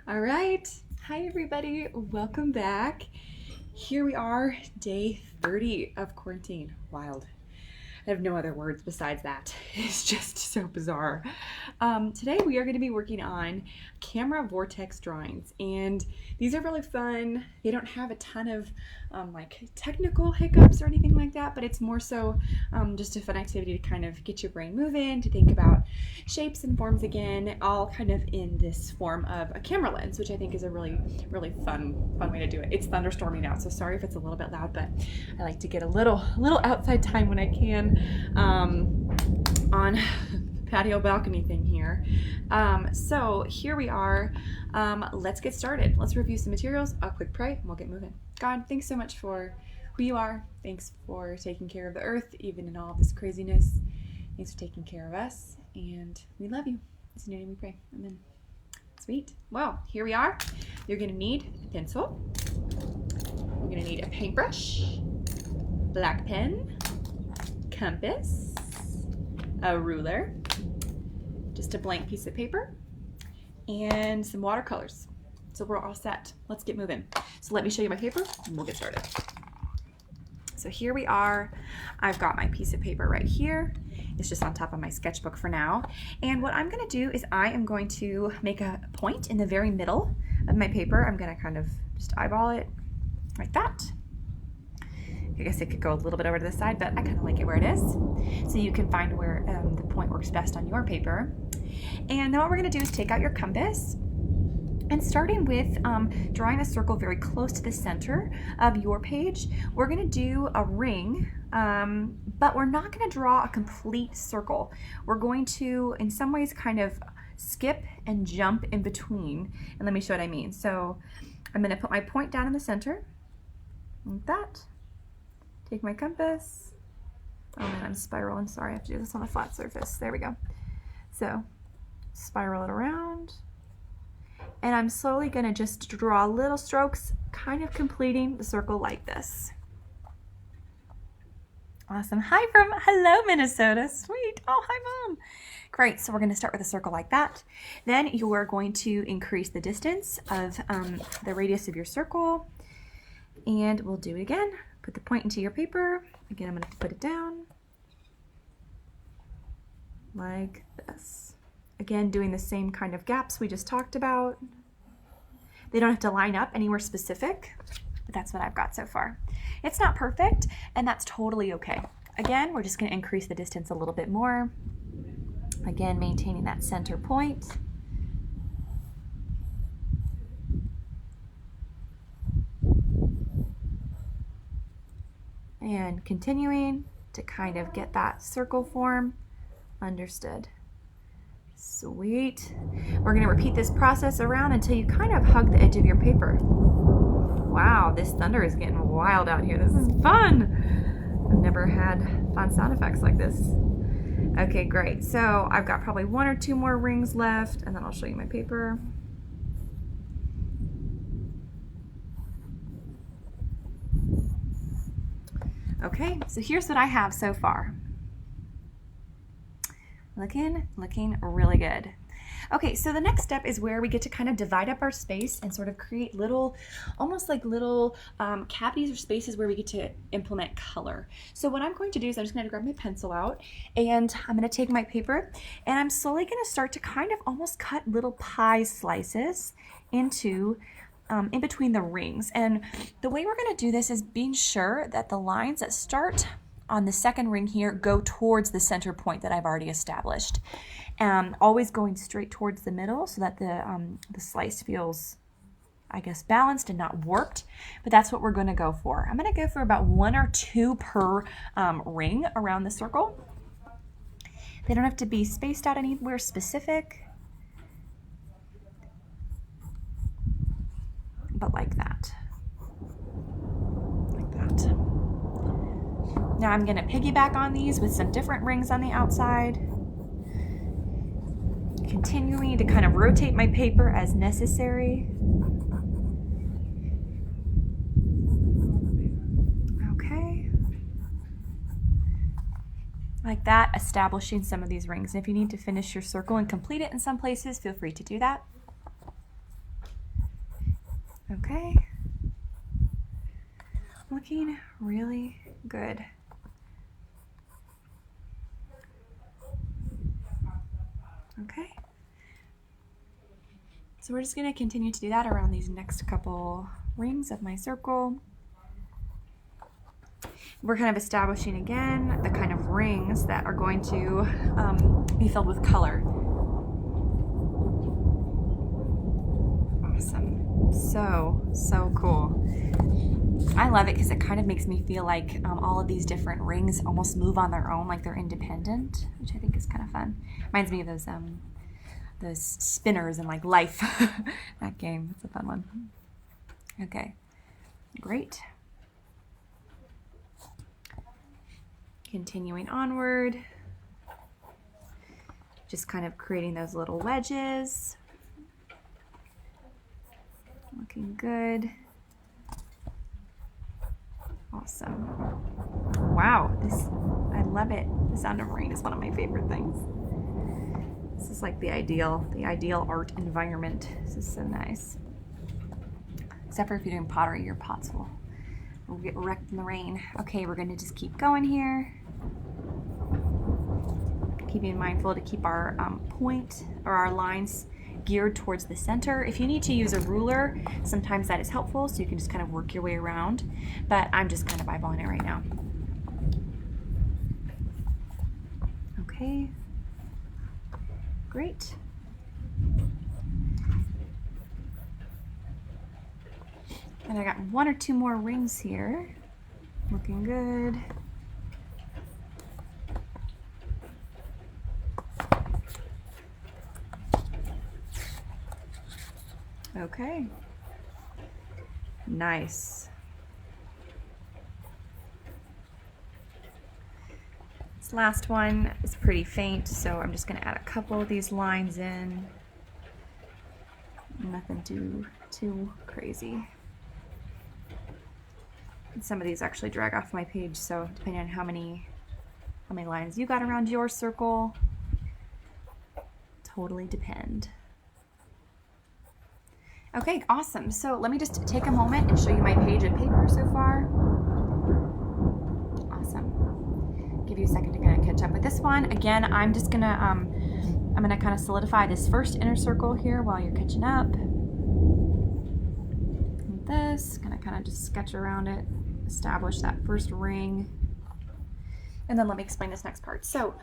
All right. Hi, everybody. Welcome back. Here we are, day 30 of quarantine. Wild. I have no other words besides that. It's just so bizarre. Today we are going to be working on camera vortex drawings, and these are really fun. They don't have a ton of like technical hiccups or anything like that, but it's more so just a fun activity to kind of get your brain moving, to think about shapes and forms again, all kind of in this form of a camera lens, which I think is a really fun way to do it. It's thunderstorming out, so sorry if it's a little bit loud, but I like to get a little outside time when I can on patio balcony thing here. So here we are. Let's get started. Let's review some materials, a quick pray, and we'll get moving. God, thanks so much for who you are. Thanks for taking care of the earth, even in all this craziness. Thanks for taking care of us, and we love you. It's in your name we pray. Amen. Sweet. Well, here we are. You're going to need a pencil. You're going to need a paintbrush, black pen, compass, a ruler, just a blank piece of paper, and some watercolors. So we're all set. Let's get moving. So let me show you my paper and we'll get started. So here we are. I've got my piece of paper right here. It's just on top of my sketchbook for now. And what I'm going to do is I am going to make a point in the very middle of my paper. I'm going to kind of just eyeball it like that. I guess it could go a little bit over to the side, but I kind of like it where it is. So you can find where the point works best on your paper. And then what we're going to do is take out your compass, and starting with drawing a circle very close to the center of your page, we're going to do a ring, but we're not going to draw a complete circle. We're going to, in some ways, kind of skip and jump in between. And let me show what I mean. So I'm going to put my point down in the center, like that. Take my compass. Oh man, I'm spiraling. Sorry, I have to do this on a flat surface. There we go. So spiral it around. And I'm slowly going to just draw little strokes, kind of completing the circle like this. Awesome. Hi from hello, Minnesota. Sweet. Oh, hi, Mom. Great. So we're going to start with a circle like that. Then you are going to increase the distance of the radius of your circle. And we'll do it again. Put the point into your paper. Again, I'm going to put it down like this. Again, doing the same kind of gaps we just talked about. They don't have to line up anywhere specific, but that's what I've got so far. It's not perfect, and that's totally okay. Again, we're just going to increase the distance a little bit more. Again, maintaining that center point. And continuing to kind of get that circle form understood. Sweet. We're going to repeat this process around until you kind of hug the edge of your paper. Wow, this thunder is getting wild out here. This is fun. I've never had fun sound effects like this. Okay, great. So I've got probably one or two more rings left, and then I'll show you my paper. Okay, so here's what I have so far. Looking really good. Okay, so the next step is where we get to kind of divide up our space and sort of create little, almost like little cavities or spaces where we get to implement color. So what I'm going to do is I'm just going to grab my pencil out, and I'm going to take my paper, and I'm slowly going to start to kind of almost cut little pie slices into in between the rings. And the way we're going to do this is being sure that the lines that start on the second ring here go towards the center point that I've already established. Always going straight towards the middle so that the slice feels, I guess, balanced and not warped. But that's what we're going to go for. I'm going to go for about 1 or 2 per ring around the circle. They don't have to be spaced out anywhere specific, but like that. Like that. Now I'm going to piggyback on these with some different rings on the outside, continuing to kind of rotate my paper as necessary. Okay. Like that, establishing some of these rings. And if you need to finish your circle and complete it in some places, feel free to do that. Okay. Looking really good. Okay. So we're just going to continue to do that around these next couple rings of my circle. We're kind of establishing again the kind of rings that are going to be filled with color. Awesome. So cool. I love it because it kind of makes me feel like all of these different rings almost move on their own, like they're independent, which I think is kind of fun. Reminds me of those spinners in like Life, that game. It's a fun one. Okay, great. Continuing onward, just kind of creating those little wedges. Looking good. Awesome. Wow, I love it. The sound of rain is one of my favorite things. This is like the ideal art environment. This is so nice. Except for if you're doing pottery, your pots will get wrecked in the rain. Okay, we're gonna just keep going here. Keeping mindful to keep our point or our lines geared towards the center. If you need to use a ruler, sometimes that is helpful, so you can just kind of work your way around, but I'm just kind of eyeballing it right now. Okay, great. And I got 1 or 2 more rings here. Looking good. Okay, nice. This last one is pretty faint, so I'm just going to add a couple of these lines in. Nothing too crazy. And some of these actually drag off my page, so depending on how many lines you got around your circle, totally depend. Okay, awesome. So let me just take a moment and show you my page of paper so far. Awesome. Give you a second to kind of catch up with this one. Again, I'm just gonna I'm gonna kind of solidify this first inner circle here while you're catching up. And this, gonna kind of just sketch around it, establish that first ring. And then let me explain this next part. So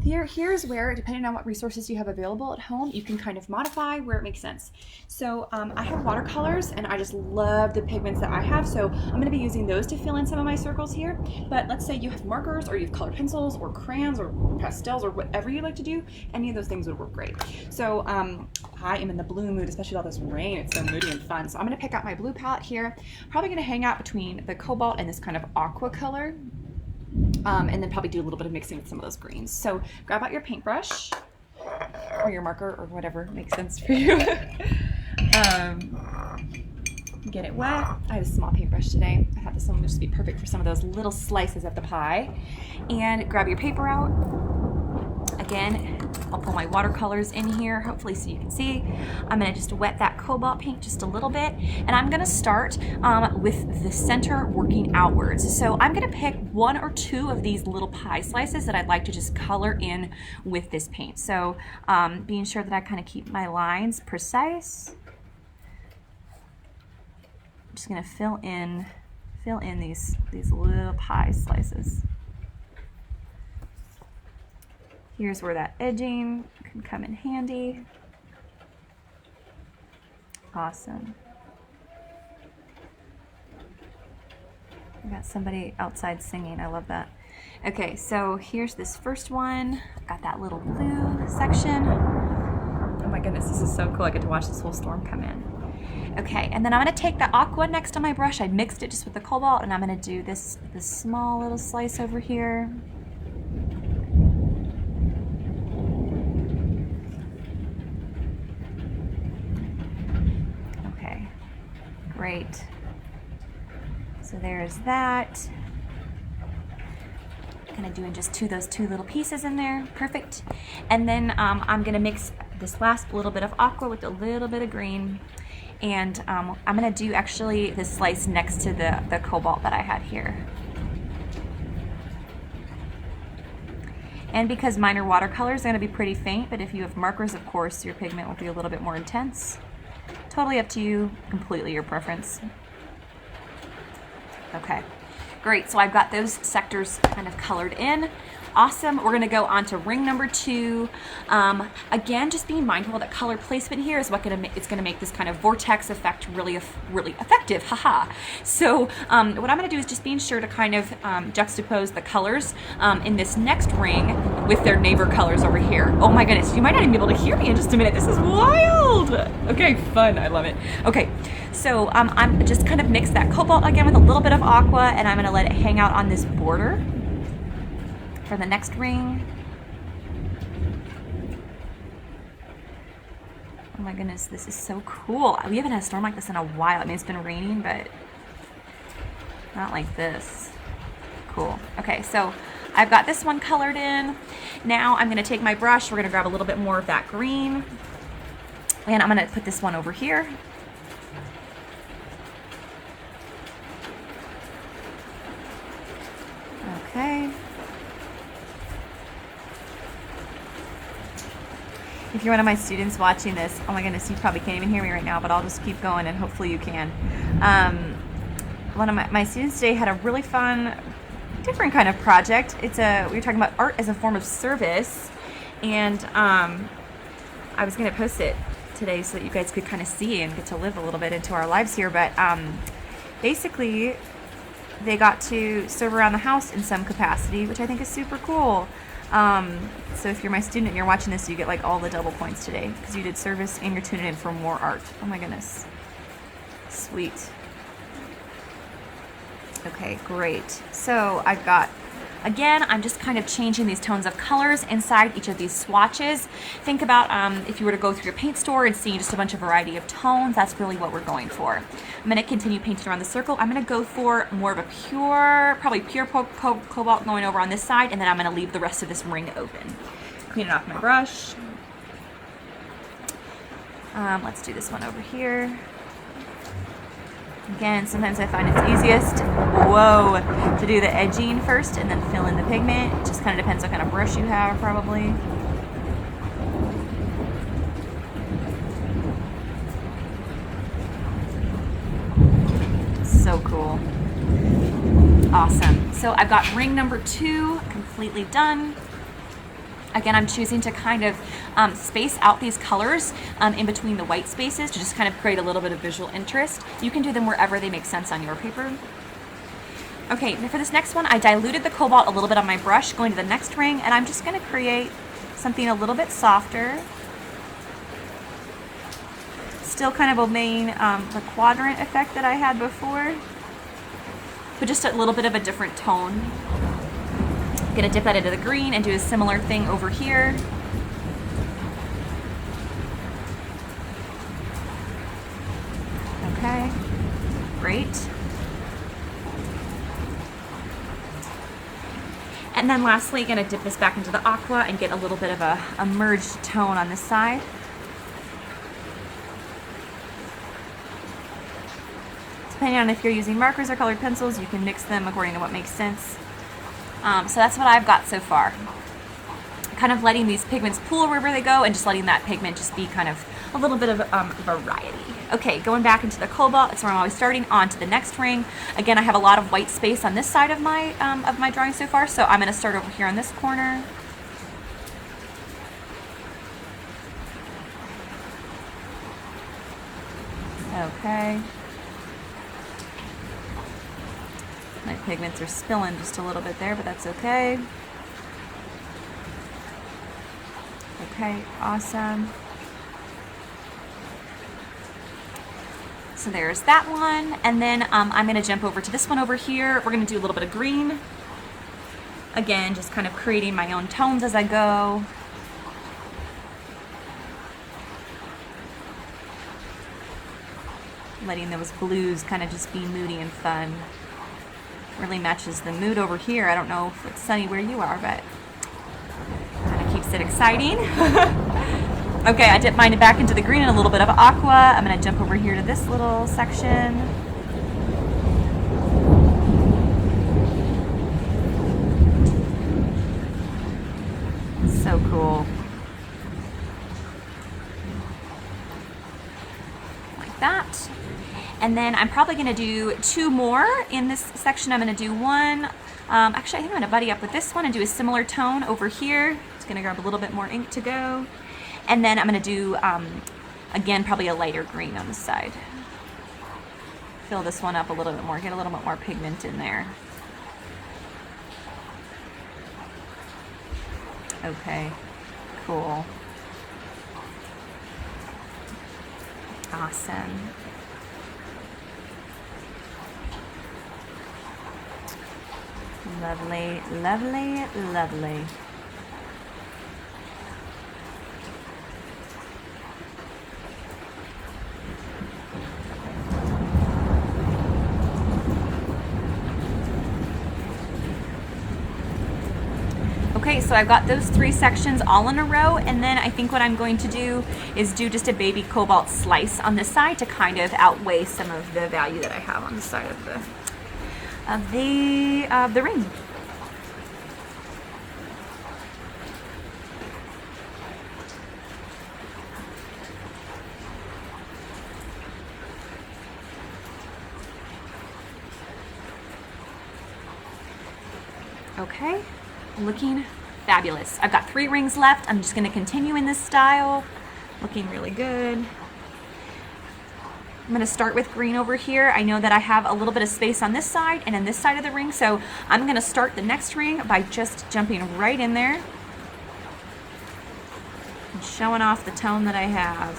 here's where, depending on what resources you have available at home, you can kind of modify where it makes sense. So I have watercolors, and I just love the pigments that I have. So I'm gonna be using those to fill in some of my circles here. But let's say you have markers, or you have colored pencils, or crayons, or pastels, or whatever you like to do. Any of those things would work great. So I am in the blue mood, especially with all this rain. It's so moody and fun. So I'm gonna pick out my blue palette here. Probably gonna hang out between the cobalt and this kind of aqua color. And then probably do a little bit of mixing with some of those greens. So grab out your paintbrush or your marker or whatever makes sense for you. Get it wet. I have a small paintbrush today. I thought this one would just be perfect for some of those little slices of the pie. And grab your paper out. Again, I'll pull my watercolors in here, hopefully so you can see. I'm gonna just wet that cobalt paint just a little bit, and I'm gonna start with the center working outwards. So I'm gonna pick 1 or 2 of these little pie slices that I'd like to just color in with this paint. So being sure that I kind of keep my lines precise. I'm just gonna fill in these little pie slices. Here's where that edging can come in handy. Awesome. We got somebody outside singing. I love that. Okay, so here's this first one. Got that little blue section. Oh my goodness, this is so cool. I get to watch this whole storm come in. Okay, and then I'm gonna take the aqua next on my brush. I mixed it just with the cobalt, and I'm gonna do this small little slice over here. Great. So there's that. Kind of doing just those two little pieces in there. Perfect. And then I'm going to mix this last little bit of aqua with a little bit of green. And I'm gonna do actually this slice next to the cobalt that I had here. And because mine are watercolors, they're gonna be pretty faint, but if you have markers, of course, your pigment will be a little bit more intense. Totally up to you, completely your preference. Okay, great, so I've got those sectors kind of colored in. Awesome, we're gonna go on to ring number 2. Again, just being mindful that color placement here is it's gonna make this kind of vortex effect really effective, haha. So what I'm gonna do is just being sure to kind of juxtapose the colors in this next ring with their neighbor colors over here. Oh my goodness, you might not even be able to hear me in just a minute. This is wild. Okay, fun, I love it. Okay, so I'm just kind of mix that cobalt again with a little bit of aqua, and I'm gonna let it hang out on this border for the next ring. Oh my goodness, this is so cool. We haven't had a storm like this in a while. I mean, it's been raining, but not like this. Cool. Okay, so I've got this one colored in. Now I'm gonna take my brush, we're gonna grab a little bit more of that green, and I'm gonna put this one over here. Okay. If you're one of my students watching this, oh my goodness, you probably can't even hear me right now, but I'll just keep going and hopefully you can. One of my students today had a really fun, different kind of project. We were talking about art as a form of service, and I was going to post it today so that you guys could kind of see and get to live a little bit into our lives here, but basically they got to serve around the house in some capacity, which I think is super cool. So if you're my student and you're watching this, you get like all the double points today because you did service and you're tuning in for more art. Oh my goodness. Sweet. Okay, great. So I've got, again, I'm just kind of changing these tones of colors inside each of these swatches. Think about if you were to go through your paint store and see just a bunch of variety of tones, that's really what we're going for. I'm gonna continue painting around the circle. I'm gonna go for more of a probably pure cobalt going over on this side, and then I'm gonna leave the rest of this ring open. Clean it off my brush. Let's do this one over here. Again, sometimes I find it's easiest, to do the edging first and then fill in the pigment. It just kind of depends what kind of brush you have, probably. So cool. Awesome. So I've got ring number 2 completely done. Again, I'm choosing to kind of space out these colors in between the white spaces to just kind of create a little bit of visual interest. You can do them wherever they make sense on your paper. Okay, for this next one, I diluted the cobalt a little bit on my brush, going to the next ring, and I'm just going to create something a little bit softer. Still kind of obeying the quadrant effect that I had before, but just a little bit of a different tone. I'm gonna dip that into the green and do a similar thing over here. Okay, great. And then lastly, gonna dip this back into the aqua and get a little bit of a merged tone on this side. Depending on if you're using markers or colored pencils, you can mix them according to what makes sense. So that's what I've got so far. Kind of letting these pigments pool wherever they go and just letting that pigment just be kind of a little bit of variety. Okay, going back into the cobalt, that's where I'm always starting, on to the next ring. Again, I have a lot of white space on this side of my drawing so far, so I'm gonna start over here on this corner. Okay. My pigments are spilling just a little bit there, but that's okay. Okay, awesome. So there's that one, and then I'm gonna jump over to this one over here. We're gonna do a little bit of green. Again, just kind of creating my own tones as I go. Letting those blues kind of just be moody and fun. Really matches the mood over here. I don't know if it's sunny where you are, but kind of keeps it exciting. Okay, I dipped mine back into the green and a little bit of aqua. I'm gonna jump over here to this little section. So cool. Like that. And then I'm probably gonna do 2 more in this section. I'm gonna do one, actually I think I'm gonna buddy up with this one and do a similar tone over here. Just gonna grab a little bit more ink to go. And then I'm gonna do, again, probably a lighter green on the side. Fill this one up a little bit more, get a little bit more pigment in there. Okay, cool. Awesome. Lovely, lovely, lovely. Okay, so I've got those 3 sections all in a row, and then I think what I'm going to do is do just a baby cobalt slice on this side to kind of outweigh some of the value that I have on the side of the ring. Okay, looking fabulous. I've got 3 rings left. I'm just going to continue in this style. Looking really good. I'm going to start with green over here. I know that I have a little bit of space on this side and in this side of the ring, so I'm going to start the next ring by just jumping right in there and showing off the tone that I have.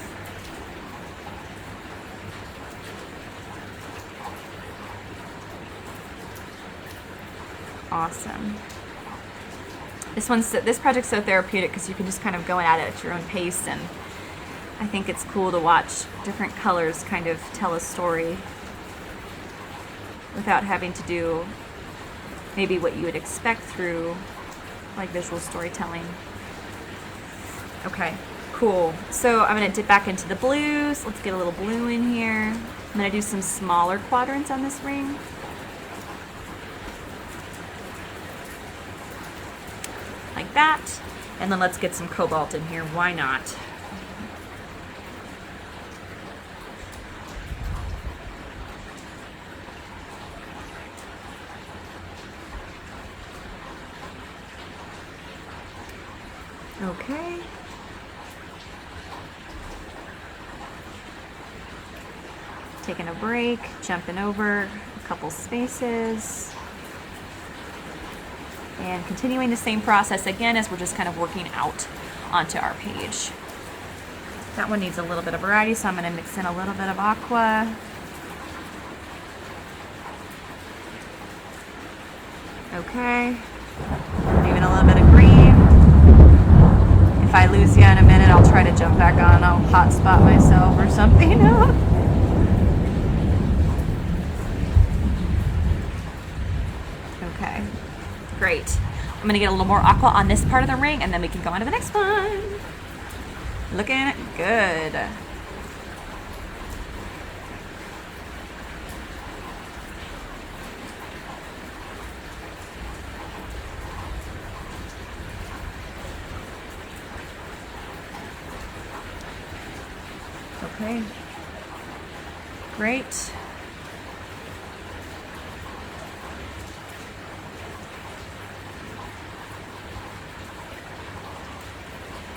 Awesome. This project's so therapeutic because you can just kind of go at it at your own pace, and I think it's cool to watch different colors kind of tell a story without having to do maybe what you would expect through like visual storytelling. Okay, cool. So I'm gonna dip back into the blues. Let's get a little blue in here. I'm gonna do some smaller quadrants on this ring. Like that. And then let's get some cobalt in here. Why not? Okay. Taking a break, jumping over a couple spaces. And continuing the same process again as we're just kind of working out onto our page. That one needs a little bit of variety, so I'm going to mix in a little bit of aqua. Okay. Even a little bit of green. If I lose you in a minute, I'll try to jump back on. I'll hotspot myself or something. Okay. Great. I'm going to get a little more aqua on this part of the ring, and then we can go on to the next one. Looking good. Okay. Great.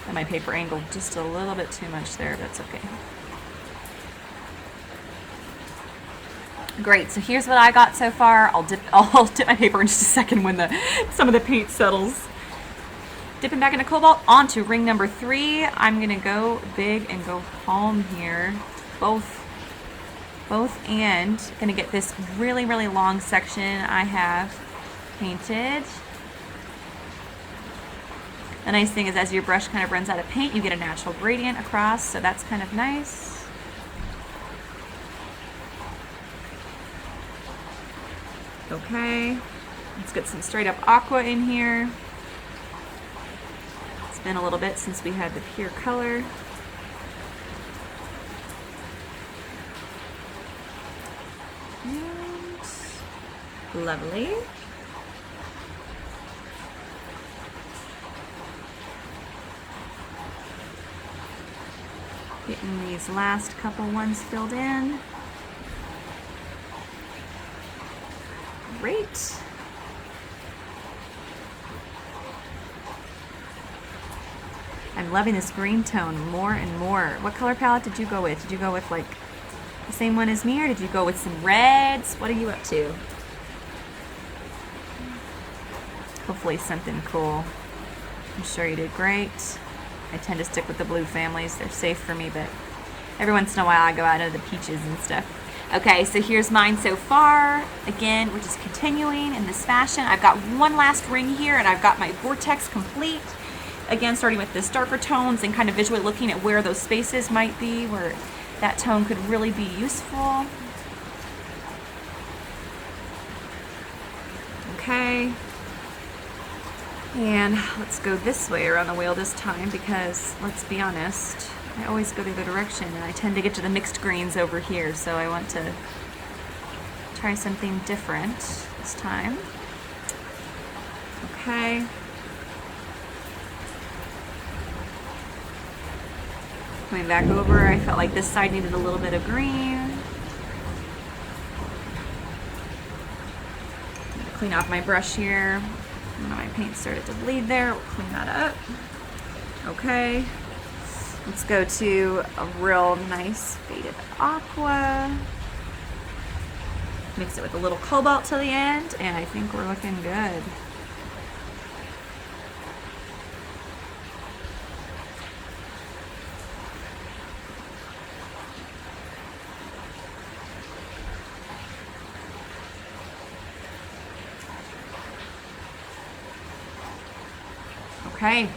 And my paper angled just a little bit too much there, but it's okay. Great, so here's what I got so far. I'll dip my paper in just a second when some of the paint settles. Dipping back into cobalt, onto ring number 3. I'm gonna go big and go home here. Both and gonna get this really, really long section I have painted. The nice thing is as your brush kind of runs out of paint, you get a natural gradient across, so that's kind of nice. Okay, let's get some straight up aqua in here. It's been a little bit since we had the pure color. And lovely. Getting these last couple ones filled in. Great. I'm loving this green tone more and more. What color palette did you go with? Did you go with like the same one as me, or did you go with some reds? What are you up to? Hopefully something cool. I'm sure you did great. I tend to stick with the blue families. They're safe for me, but every once in a while I go out into the peaches and stuff. Okay, so here's mine so far. Again, we're just continuing in this fashion. I've got one last ring here, and I've got my Vortex complete. Again, starting with this darker tones and kind of visually looking at where those spaces might be, where that tone could really be useful. Okay. And let's go this way around the wheel this time, because let's be honest, I always go the other direction and I tend to get to the mixed greens over here, so I want to try something different this time. Okay. Coming back over, I felt like this side needed a little bit of green. Clean off my brush here. My paint started to bleed there. We'll clean that up. Okay. Let's go to a real nice faded aqua. Mix it with a little cobalt till the end, and I think we're looking good. Okay,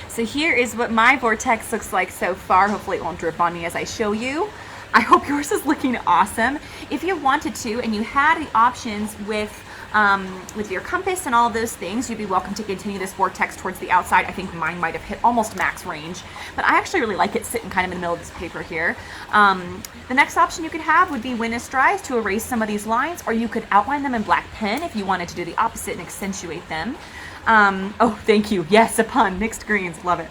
so here is what my Vortex looks like so far. Hopefully it won't drip on me as I show you. I hope yours is looking awesome. If you wanted to and you had the options with your compass and all of those things, you'd be welcome to continue this Vortex towards the outside. I think mine might have hit almost max range, but I actually really like it sitting kind of in the middle of this paper here. The next option you could have would be when this dries to erase some of these lines, or you could outline them in black pen if you wanted to do the opposite and accentuate them. Oh, thank you. Yes, a pun. Mixed greens. Love it.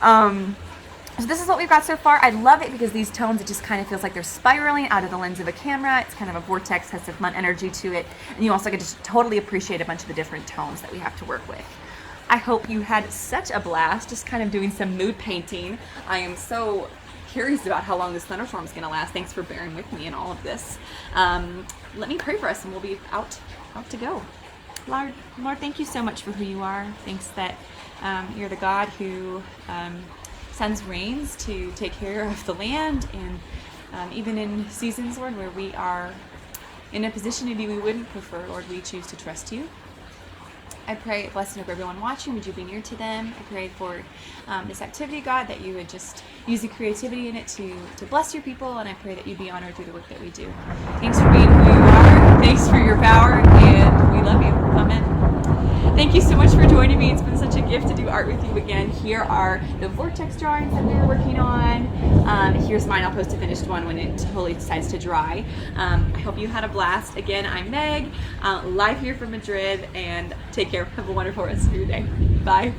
So this is what we've got so far. I love it because these tones, it just kind of feels like they're spiraling out of the lens of a camera. It's kind of a vortex, has some fun energy to it. And you also get to totally appreciate a bunch of the different tones that we have to work with. I hope you had such a blast just kind of doing some mood painting. I am so curious about how long this thunderstorm is going to last. Thanks for bearing with me in all of this. Let me pray for us and we'll be out to go. Lord, thank you so much for who you are. Thanks that you're the God who sends rains to take care of the land, and even in seasons, Lord, where we are in a position maybe we wouldn't prefer, Lord, we choose to trust you. I pray a blessing over everyone watching. Would you be near to them? I pray for this activity, God, that you would just use the creativity in it to bless your people, and I pray that you'd be honored through the work that we do. Thanks for being who you are. Thanks for your power, and we love you. Amen. Thank you so much for joining me. It's been such a gift to do art with you again. Here are the Vortex drawings that we were working on. Here's mine. I'll post a finished one when it totally decides to dry. I hope you had a blast. Again, I'm Meg, live here from Madrid, and take care. Have a wonderful rest of your day. Bye.